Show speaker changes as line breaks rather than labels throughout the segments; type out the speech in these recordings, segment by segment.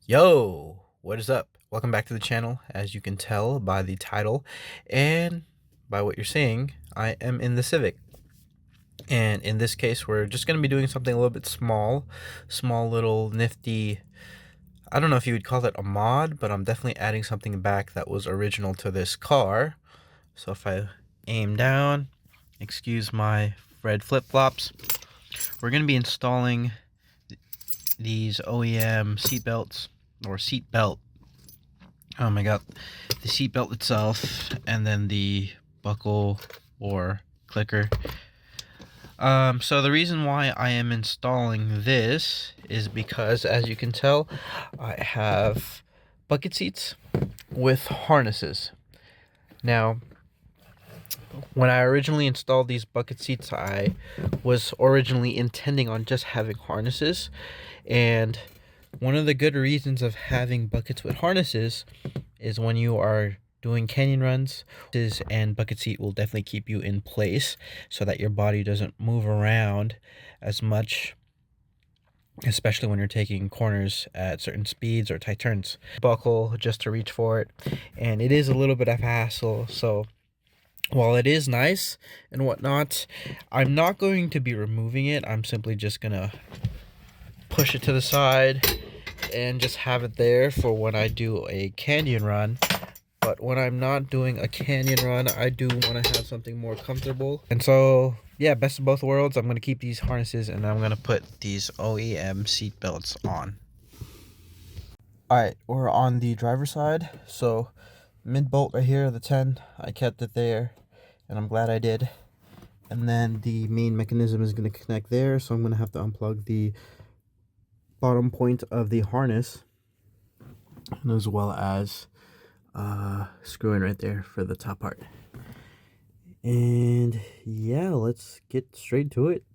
Yo, what is up? Welcome back to the channel. As you can tell by the title and by what you're seeing, I am in the Civic. And in this case, we're just going to be doing something a little bit small little nifty. I don't know if you would call it a mod, but I'm definitely adding something back that was original to this car. So if I aim down, excuse my red flip-flops, we're going to be installing these OEM seatbelts or seatbelt. Oh my god, the seatbelt itself, and then the buckle or clicker. So the reason why I am installing this is because, as you can tell, I have bucket seats with harnesses. Now, when I originally installed these bucket seats, I was originally intending on just having harnesses, and one of the good reasons of having buckets with harnesses is when you are doing canyon runs, and bucket seat will definitely keep you in place so that your body doesn't move around as much, especially when you're taking corners at certain speeds or tight turns. Buckle just to reach for it, and it is a little bit of a hassle. So while it is nice and whatnot, I'm not going to be removing it. I'm simply just gonna push it to the side and just have it there for when I do a canyon run. But when I'm not doing a canyon run, I do want to have something more comfortable. And so, yeah, best of both worlds. I'm going to keep these harnesses and I'm going to put these OEM seat belts on. Alright, we're on the driver's side. So, mid bolt right here, the 10, I kept it there. And I'm glad I did. And then the main mechanism is going to connect there. So I'm going to have to unplug the bottom point of the harness, and as well as screw in right there for the top part. And yeah, let's get straight to it.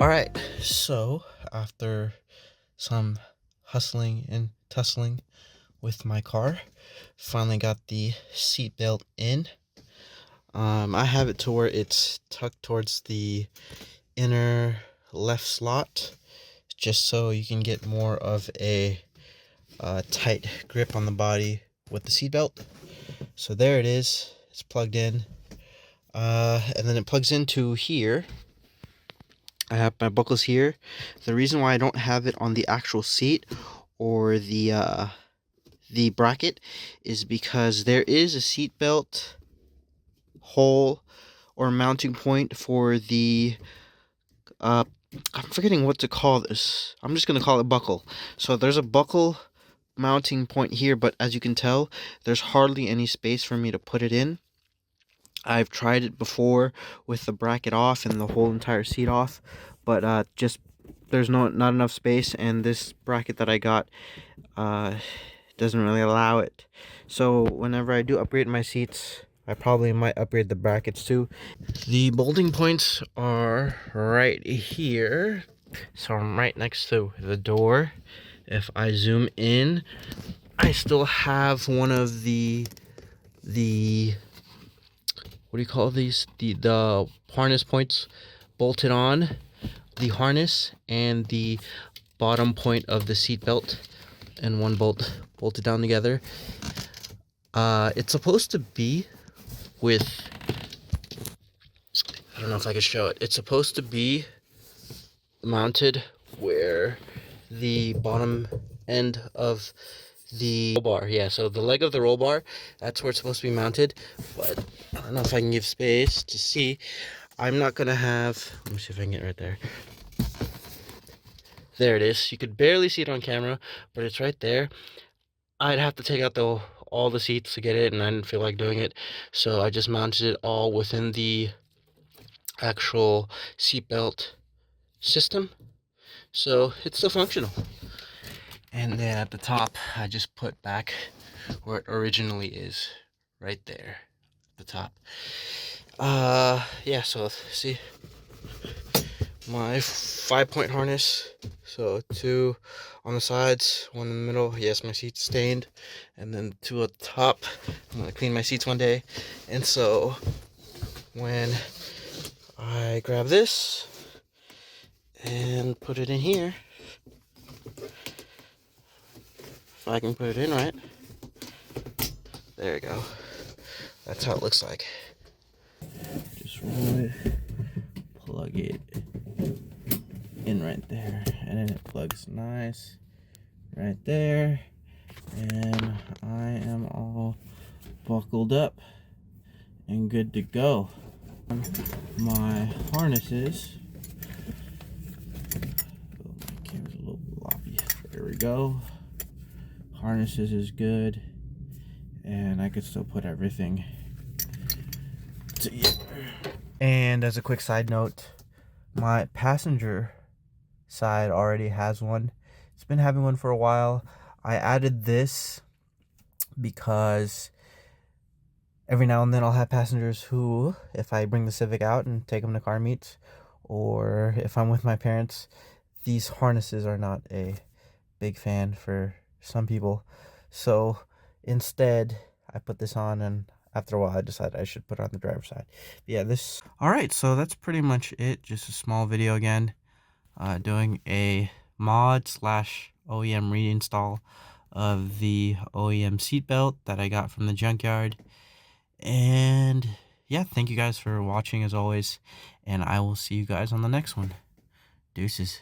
Alright, so after some hustling and tussling with my car, finally got the seatbelt in. I have it to where it's tucked towards the inner left slot, just so you can get more of a tight grip on the body with the seatbelt. So there it is, it's plugged in, and then it plugs into here. I have my buckles here. The reason why I don't have it on the actual seat or the bracket is because there is a seatbelt hole or mounting point for the I'm forgetting what to call this. I'm just gonna call it buckle. So there's a buckle mounting point here, but as you can tell, there's hardly any space for me to put it in. I've tried it before with the bracket off and the whole entire seat off, but just there's not enough space, and this bracket that I got doesn't really allow it. So whenever I do upgrade my seats, I probably might upgrade the brackets too. The bolting points are right here, so I'm right next to the door. If I zoom in, I still have one of the what do you call these? The harness points bolted on the harness and the bottom point of the seat belt, and one bolt bolted down together. It's supposed to be with, I don't know if I can show it. It's supposed to be mounted where the bottom end of the roll bar, yeah, so the leg of the roll bar, that's where it's supposed to be mounted. But I don't know if I can give space to see. I'm not gonna have, let me see if I can get right there. There it is. You could barely see it on camera, but it's right there. I'd have to take out all the seats to get it, and I didn't feel like doing it, so I just mounted it all within the actual seatbelt system, so it's still functional. And then at the top, I just put back where it originally is, right there, at the top. Yeah, so see, my 5-point harness, so 2 on the sides, 1 in the middle. Yes, my seat's stained, and then 2 at the top. I'm gonna clean my seats one day. And so when I grab this and put it in here, if I can put it in right, there we go. That's how it looks like. Just roll it, plug it in right there, and then it plugs nice right there, and I am all buckled up and good to go. My harnesses, oh, my camera's a little floppy. There we go. Harnesses is good, and I could still put everything together. And as a quick side note, my passenger side already has one. It's been having one for a while. I added this because every now and then I'll have passengers who, if I bring the Civic out and take them to car meets, or if I'm with my parents, these harnesses are not a big fan for some people. So instead, I put this on, and after a while I decided I should put it on the driver's side. Yeah, this. Alright, so that's pretty much it. Just a small video again. Doing a mod / OEM reinstall of the OEM seatbelt that I got from the junkyard. And yeah, thank you guys for watching as always, and I will see you guys on the next one. Deuces.